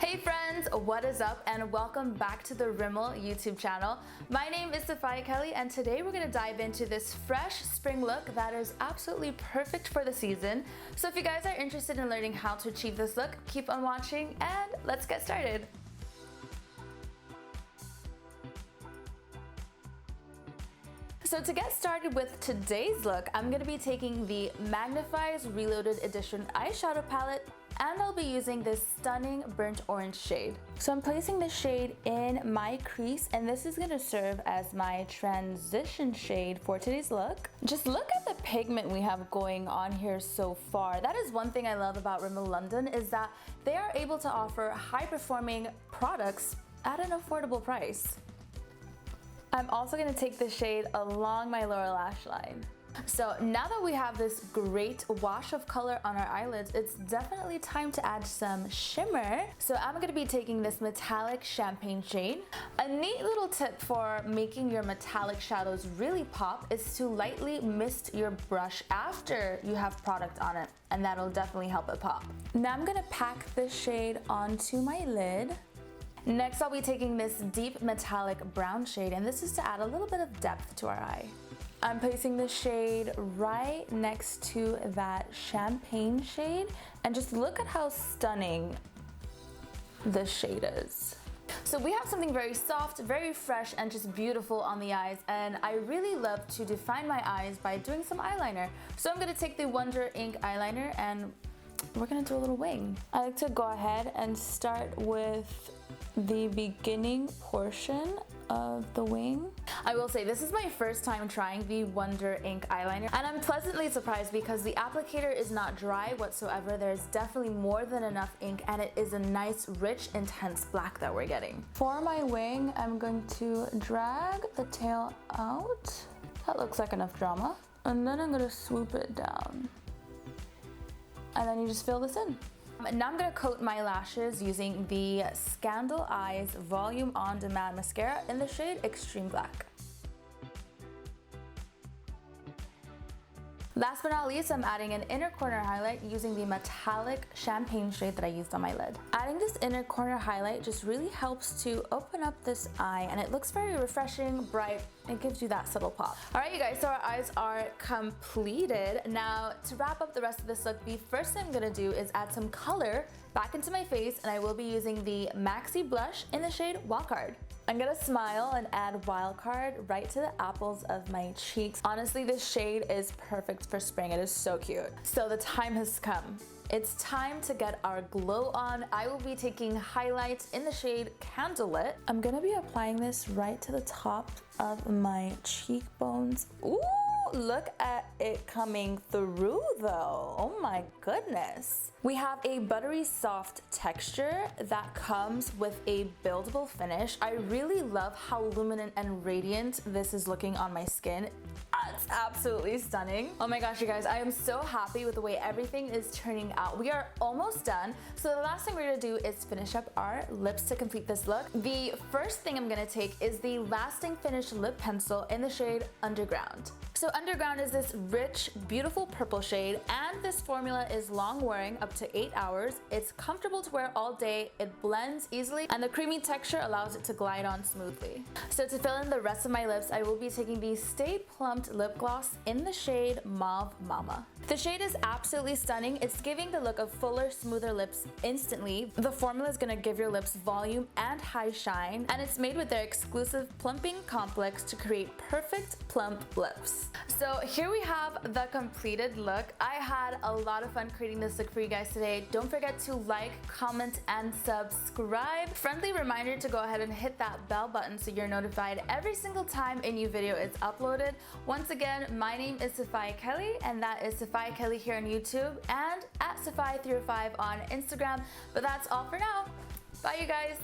Hey friends, what is up and welcome back to the Rimmel YouTube channel. My name is Safai and today we're going to dive into this fresh spring look that is absolutely perfect for the season. So if you guys are interested in learning how to achieve this look, keep on watching and let's get started. So to get started with today's look, I'm going to be taking the Magnif'Eyes Reloaded Edition eyeshadow palette, and I'll be using this stunning burnt orange shade. So I'm placing the shade in my crease, and this is going to serve as my transition shade for today's look. Just look at the pigment we have going on here so far. That is one thing I love about Rimmel London, is that they are able to offer high-performing products at an affordable price. I'm also going to take the shade along my lower lash line. So now that we have this great wash of color on our eyelids, it's definitely time to add some shimmer. So I'm going to be taking this metallic champagne shade. A neat little tip for making your metallic shadows really pop is to lightly mist your brush after you have product on it, and that'll definitely help it pop. Now I'm going to pack this shade onto my lid. Next, I'll be taking this deep metallic brown shade, and this is to add a little bit of depth to our eye. I'm placing the shade right next to that champagne shade, and just look at how stunning this shade is. So we have something very soft, very fresh, and just beautiful on the eyes, and I really love to define my eyes by doing some eyeliner. So I'm going to take the Wonder Ink eyeliner and we're going to do a little wing. I like to go ahead and start with the beginning portion of the wing. I will say this is my first time trying the Wonder Ink eyeliner, and I'm pleasantly surprised because the applicator is not dry whatsoever. There's definitely more than enough ink, and it is a nice, rich, intense black that we're getting. For my wing, I'm going to drag the tail out. That looks like enough drama. And then I'm going to swoop it down. And then you just fill this in. Now I'm going to coat my lashes using the Scandaleyes Volume On Demand Mascara in the shade Extreme Black. Last but not least, I'm adding an inner corner highlight using the metallic champagne shade that I used on my lid. Adding this inner corner highlight just really helps to open up this eye, and it looks very refreshing, bright. It gives you that subtle pop. Alright you guys, so our eyes are completed. Now to wrap up the rest of this look, the first thing I'm going to do is add some color back into my face, and I will be using the Maxi blush in the shade Wildcard. I'm gonna smile and add Wildcard right to the apples of my cheeks. Honestly, this shade is perfect for spring. It is so cute. So the time has come. It's time to get our glow on. I will be taking highlights in the shade Candlelit. I'm gonna be applying this right to the top of my cheekbones. Ooh, look at it coming through though. Oh my goodness. We have a buttery soft texture that comes with a buildable finish. I really love how luminant and radiant this is looking on my skin. It's absolutely stunning. Oh my gosh, you guys, I am so happy with the way everything is turning out. We are almost done. So the last thing we're gonna do is finish up our lips to complete this look. The first thing I'm gonna take is the Lasting Finish lip pencil in the shade Underground. So Underground is this rich, beautiful purple shade, and this formula is long wearing, up to 8 hours. It's comfortable to wear all day, it blends easily, and the creamy texture allows it to glide on smoothly. So to fill in the rest of my lips, I will be taking the Stay Plumped lip gloss in the shade Mauve Mama. The shade is absolutely stunning. It's giving the look of fuller, smoother lips instantly. The formula is going to give your lips volume and high shine, and it's made with their exclusive plumping complex to create perfect plump lips. So here we have the completed look. I had a lot of fun creating this look for you guys today. Don't forget to like, comment, and subscribe. Friendly reminder to go ahead and hit that bell button so you're notified every single time a new video is uploaded. Once again, my name is Safai Kelly, and that is Safai Kelly here on YouTube and at Safai305 on Instagram. But that's all for now. Bye you guys.